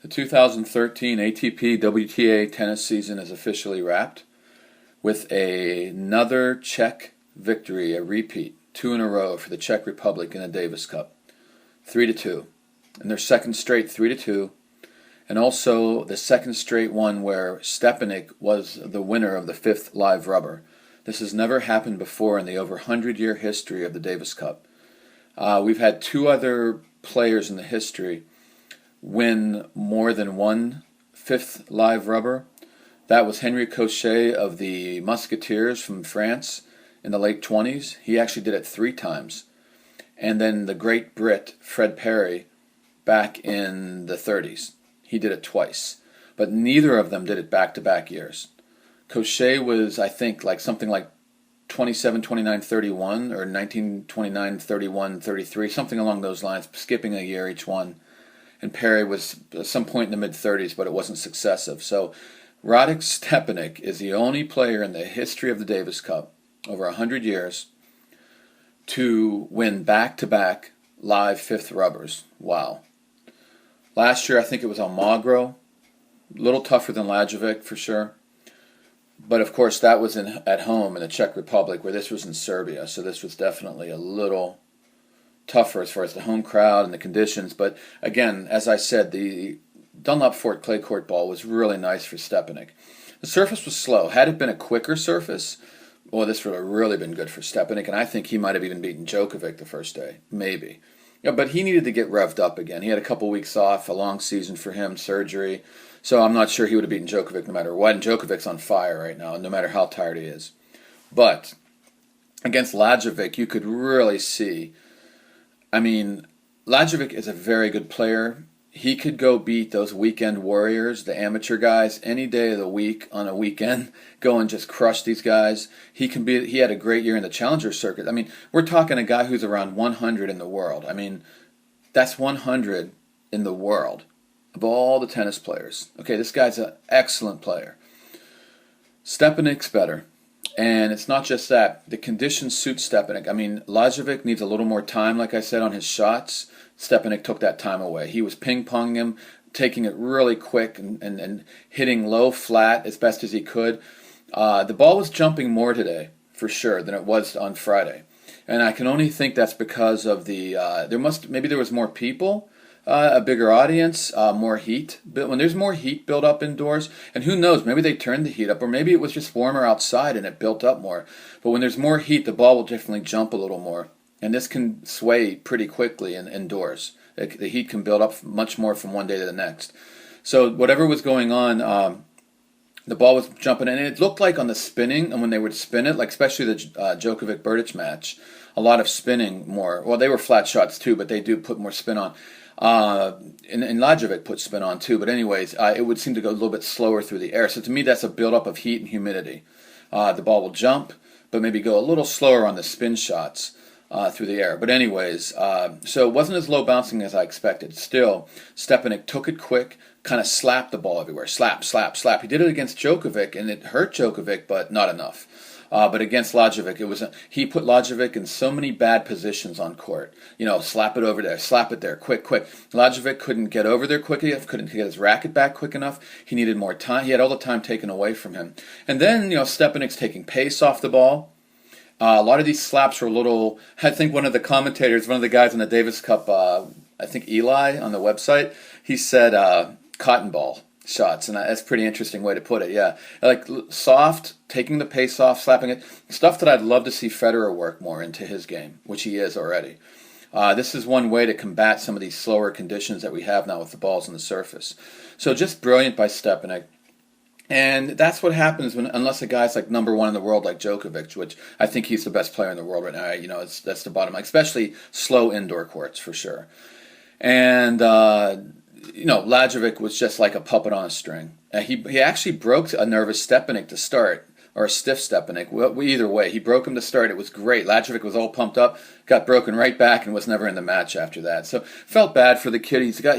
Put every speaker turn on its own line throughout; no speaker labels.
The 2013 ATP WTA tennis season is officially wrapped with another Czech victory, a repeat, 2 in a row for the Czech Republic in the Davis Cup, 3-2, and their second straight 3-2, and also the second straight one where Stepanek was the winner of the 5th live rubber. This has never happened before in the over 100-year history of the Davis Cup. We've had 2 other players in the history win more than one 5th live rubber. That was Henri Cochet of the Musketeers from France in the late 20s. He actually did it 3 times. And then the great Brit, Fred Perry, back in the 30s. He did it twice. But neither of them did it back-to-back years. Cochet was, I think, something like 27, 29, 31, or 19, 29, 31, 33, something along those lines, skipping a year each one. And Perry was at some point in the mid-30s, but it wasn't successive. So Radek Stepanek is the only player in the history of the Davis Cup, over 100 years, to win back-to-back live 5th rubbers. Wow. Last year, I think it was Almagro. A little tougher than Lajovic, for sure. But, of course, that was at home in the Czech Republic, where this was in Serbia. So this was definitely a little tougher as far as the home crowd and the conditions. But again, as I said, the Dunlop Fort clay court ball was really nice for Stepanek. The surface was slow. Had it been a quicker surface, well, this would have really been good for Stepanek, and I think he might have even beaten Djokovic the first day, maybe. Yeah, but he needed to get revved up again. He had a couple weeks off, a long season for him, surgery. So I'm not sure he would have beaten Djokovic no matter what. And Djokovic's on fire right now, no matter how tired he is. But against Lajovic, you could really see. I mean, Lajovic is a very good player. He could go beat those weekend warriors, the amateur guys, any day of the week on a weekend, go and just crush these guys. He had a great year in the challenger circuit. I mean, we're talking a guy who's around 100 in the world. I mean, that's 100 in the world of all the tennis players. Okay, this guy's an excellent player. Stepanek's better. And it's not just that. The conditions suit Stepanek. I mean, Lajovic needs a little more time, like I said, on his shots. Stepanek took that time away. He was ping-ponging him, taking it really quick and hitting low flat as best as he could. The ball was jumping more today, for sure, than it was on Friday. And I can only think that's because of maybe there was more people, a bigger audience, more heat. But when there's more heat built up indoors, and who knows, maybe they turned the heat up, or maybe it was just warmer outside and it built up more. But when there's more heat, the ball will definitely jump a little more. And this can sway pretty quickly indoors. The heat can build up much more from one day to the next. So whatever was going on, the ball was jumping, and it looked like on the spinning, and when they would spin it, like especially the Djokovic-Berdych match, a lot of spinning more. Well, they were flat shots too, but they do put more spin on. And Lajovic put spin on too, but anyways, it would seem to go a little bit slower through the air. So to me, that's a buildup of heat and humidity. The ball will jump, but maybe go a little slower on the spin shots through the air. But anyways, so it wasn't as low bouncing as I expected. Still, Stepanek took it quick, kind of slapped the ball everywhere. Slap, slap, slap. He did it against Djokovic, and it hurt Djokovic, but not enough. But against Lajovic, he put Lajovic in so many bad positions on court. You know, slap it over there, slap it there, quick, quick. Lajovic couldn't get over there quick enough, couldn't get his racket back quick enough. He needed more time. He had all the time taken away from him. And then, Stepanek's taking pace off the ball. A lot of these slaps were a little. I think one of the commentators, one of the guys in the Davis Cup, I think Eli on the website, he said cotton ball shots, and that's a pretty interesting way to put it. Yeah, like soft, taking the pace off, slapping it, stuff that I'd love to see Federer work more into his game, which he is already. This is one way to combat some of these slower conditions that we have now with the balls on the surface. So just brilliant by Stepanek. And that's what happens unless a guy's like number one in the world like Djokovic, which I think he's the best player in the world right now. That's the bottom line, especially slow indoor courts for sure. And Lajovic was just like a puppet on a string. He actually broke a nervous Stepanek to start, or a stiff Stepanek. Either way, he broke him to start. It was great. Lajovic was all pumped up, got broken right back, and was never in the match after that. So felt bad for the kid. He's good.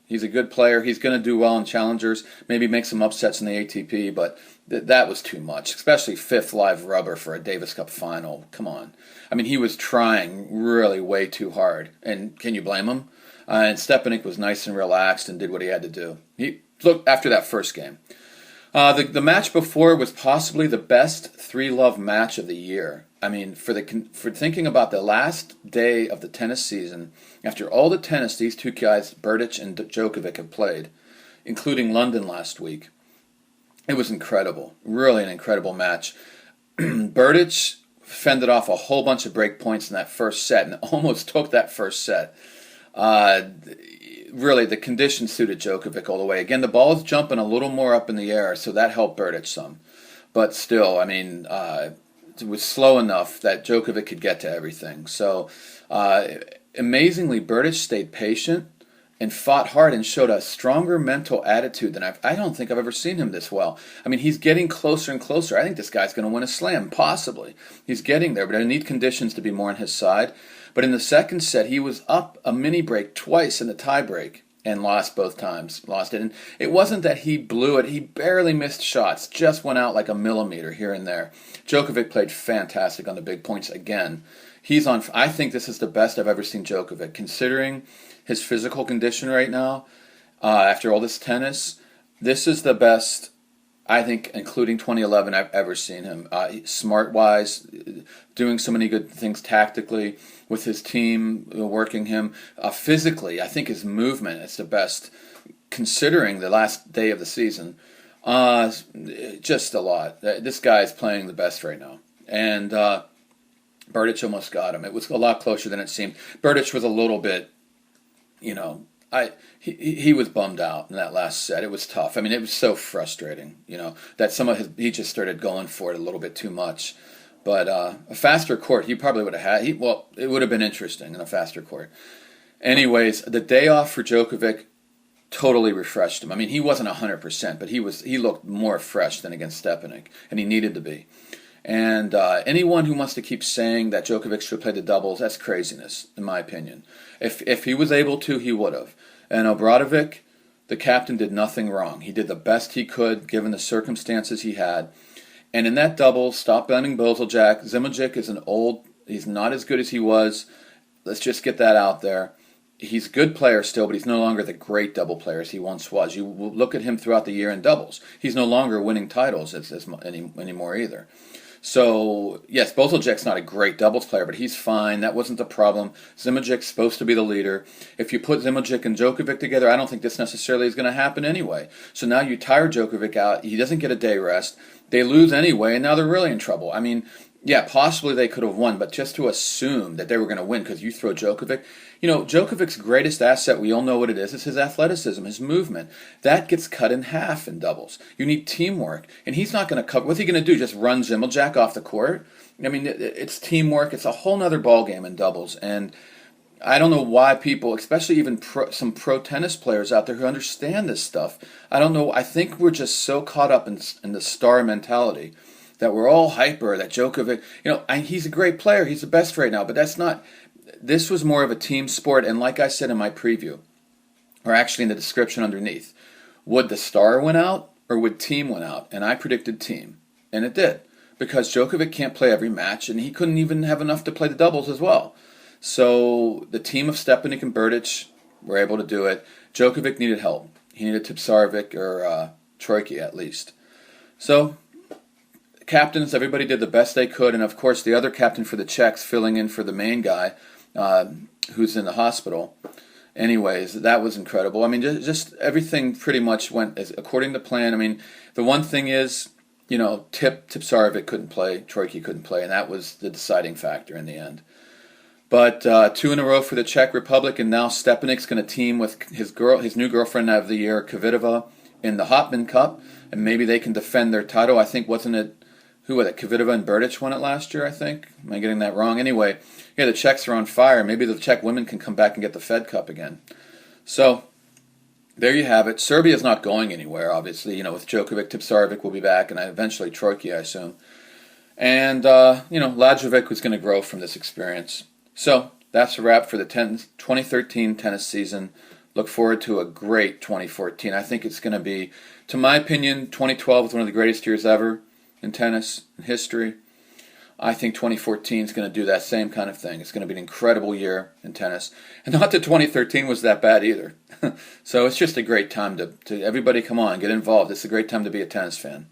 He's a good player. He's going to do well in challengers. Maybe make some upsets in the ATP, but that was too much. Especially 5th live rubber for a Davis Cup final. Come on. I mean, he was trying really way too hard, and can you blame him? And Stepanek was nice and relaxed and did what he had to do. Look, after that first game. The match before was possibly the best 3-love match of the year. I mean, for thinking about the last day of the tennis season, after all the tennis these two guys, Berdych and Djokovic, have played, including London last week, it was incredible. Really an incredible match. Berdych fended off a whole bunch of break points in that first set and almost took that first set. Really, the conditions suited Djokovic all the way. Again, the ball was jumping a little more up in the air, so that helped Berdych some. But still, I mean, it was slow enough that Djokovic could get to everything. So, amazingly, Berdych stayed patient and fought hard and showed a stronger mental attitude than I don't think I've ever seen him this well. I mean, he's getting closer and closer. I think this guy's going to win a slam, possibly. He's getting there, but I need conditions to be more on his side. But in the second set, he was up a mini break twice in the tie break and lost both times. Lost it. And it wasn't that he blew it. He barely missed shots. Just went out like a millimeter here and there. Djokovic played fantastic on the big points again. He's on. I think this is the best I've ever seen Djokovic. Considering his physical condition right now, after all this tennis, this is the best, I think, including 2011, I've ever seen him. Smart-wise, doing so many good things tactically with his team, working him. Physically, I think his movement is the best, considering the last day of the season. Just a lot. This guy is playing the best right now. And Berdych almost got him. It was a lot closer than it seemed. Berdych was a little bit, he was bummed out in that last set. It was tough. I mean, it was so frustrating, that he just started going for it a little bit too much. But a faster court, he probably would have had. It would have been interesting in a faster court. Anyways, the day off for Djokovic totally refreshed him. I mean, he wasn't 100%, but he looked more fresh than against Stepanek, and he needed to be. And anyone who wants to keep saying that Djokovic should play the doubles, that's craziness, in my opinion. If he was able to, he would have. And Berdych, the captain, did nothing wrong. He did the best he could, given the circumstances he had. And in that double, stop blaming Zimonjic. Zimonjic he's not as good as he was. Let's just get that out there. He's a good player still, but he's no longer the great double player as he once was. You look at him throughout the year in doubles. He's no longer winning titles anymore either. So, yes, Berdyk's not a great doubles player, but he's fine. That wasn't the problem. Zimojic's supposed to be the leader. If you put Zimonjic and Djokovic together, I don't think this necessarily is going to happen anyway. So now you tire Djokovic out. He doesn't get a day rest. They lose anyway, and now they're really in trouble. I mean, yeah, possibly they could have won, but just to assume that they were going to win because you throw Djokovic. Djokovic's greatest asset, we all know what it is his athleticism, his movement. That gets cut in half in doubles. You need teamwork, and he's not going to cover. What's he going to do, just run Zimonjic off the court? I mean, it's teamwork. It's a whole other ballgame in doubles, and I don't know why people, especially even some pro tennis players out there who understand this stuff, I don't know. I think we're just so caught up in the star mentality that we're all hyper, that Djokovic, he's a great player. He's the best right now, but that's not. This was more of a team sport, and like I said in my preview, or actually in the description underneath, would the star win out or would team win out? And I predicted team, and it did, because Djokovic can't play every match, and he couldn't even have enough to play the doubles as well. So the team of Stepanek and Berdych were able to do it. Djokovic needed help. He needed Tipsarevic or Troicki at least. So captains, everybody did the best they could, and of course the other captain for the Czechs filling in for the main guy who's in the hospital. Anyways, that was incredible. I mean, just everything pretty much went according to plan. I mean, the one thing is, Tipsarevic couldn't play, Troicki couldn't play, and that was the deciding factor in the end. But 2 in a row for the Czech Republic, and now Stepanek's going to team with his new girlfriend of the year, Kvitova, in the Hopman Cup, and maybe they can defend their title. I think, wasn't it? Who was it? Kvitova and Berdych won it last year, I think. Am I getting that wrong? Anyway, yeah, the Czechs are on fire. Maybe the Czech women can come back and get the Fed Cup again. So, there you have it. Serbia's not going anywhere, obviously. With Djokovic, Tipsarevic will be back, and eventually Troicki, I assume. And, Lajovic was going to grow from this experience. So, that's a wrap for the 2013 tennis season. Look forward to a great 2014. I think it's going to be, to my opinion, 2012 was one of the greatest years ever in tennis, in history. I think 2014 is going to do that same kind of thing. It's going to be an incredible year in tennis. And not that 2013 was that bad either. So it's just a great time to everybody come on, get involved. It's a great time to be a tennis fan.